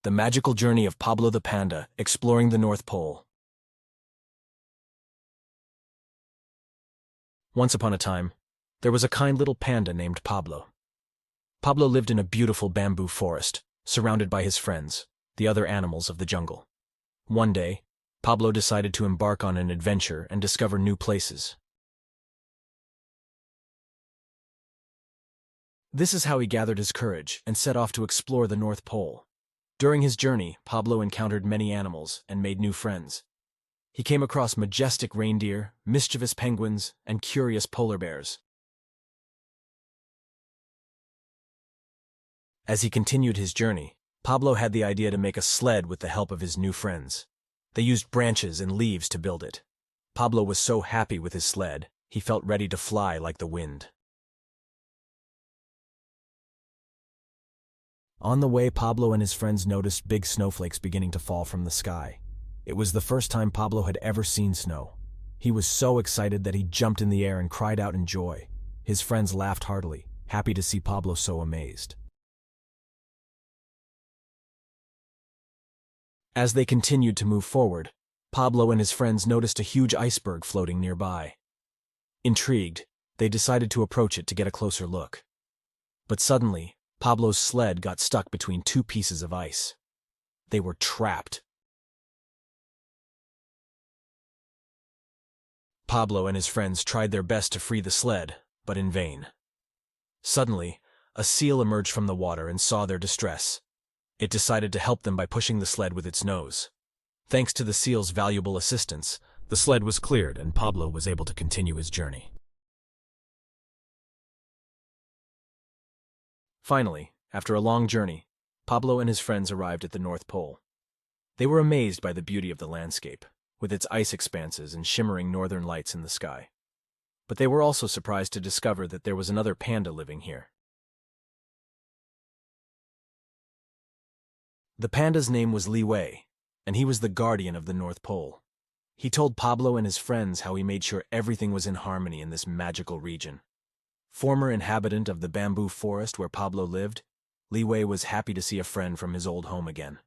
The Magical Journey of Pablo the Panda, Exploring the North Pole. Once upon a time, there was a kind little panda named Pablo. Pablo lived in a beautiful bamboo forest, surrounded by his friends, the other animals of the jungle. One day, Pablo decided to embark on an adventure and discover new places. This is how he gathered his courage and set off to explore the North Pole. During his journey, Pablo encountered many animals and made new friends. He came across majestic reindeer, mischievous penguins, and curious polar bears. As he continued his journey, Pablo had the idea to make a sled with the help of his new friends. They used branches and leaves to build it. Pablo was so happy with his sled, he felt ready to fly like the wind. On the way, Pablo and his friends noticed big snowflakes beginning to fall from the sky. It was the first time Pablo had ever seen snow. He was so excited that he jumped in the air and cried out in joy. His friends laughed heartily, happy to see Pablo so amazed. As they continued to move forward, Pablo and his friends noticed a huge iceberg floating nearby. Intrigued, they decided to approach it to get a closer look. But suddenly, Pablo's sled got stuck between two pieces of ice. They were trapped. Pablo and his friends tried their best to free the sled, but in vain. Suddenly, a seal emerged from the water and saw their distress. It decided to help them by pushing the sled with its nose. Thanks to the seal's valuable assistance, the sled was cleared and Pablo was able to continue his journey. Finally, after a long journey, Pablo and his friends arrived at the North Pole. They were amazed by the beauty of the landscape, with its ice expanses and shimmering northern lights in the sky. But they were also surprised to discover that there was another panda living here. The panda's name was sleigh, and he was the guardian of the North Pole. He told Pablo and his friends how he made sure everything was in harmony in this magical region. Former inhabitant of the bamboo forest where Pablo lived, sleigh was happy to see a friend from his old home again.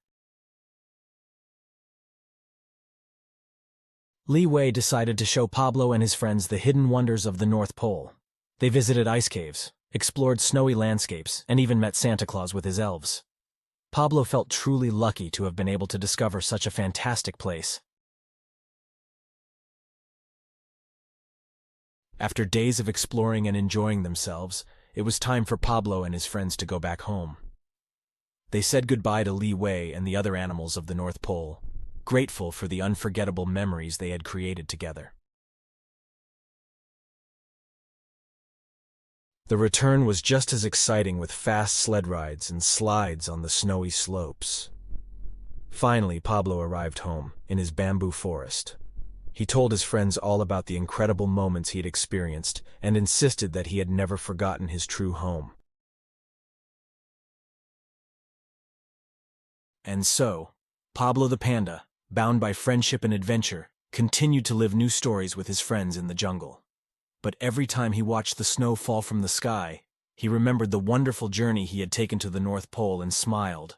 Sleigh decided to show Pablo and his friends the hidden wonders of the North Pole. They visited ice caves, explored snowy landscapes, and even met Santa Claus with his elves. Pablo felt truly lucky to have been able to discover such a fantastic place. After days of exploring and enjoying themselves, it was time for Pablo and his friends to go back home. They said goodbye to sleigh and the other animals of the North Pole, grateful for the unforgettable memories they had created together. The return was just as exciting with fast sled rides and slides on the snowy slopes. Finally, Pablo arrived home, in his bamboo forest. He told his friends all about the incredible moments he had experienced and insisted that he had never forgotten his true home. And so, Pablo the Panda, bound by friendship and adventure, continued to live new stories with his friends in the jungle. But every time he watched the snow fall from the sky, he remembered the wonderful journey he had taken to the North Pole and smiled.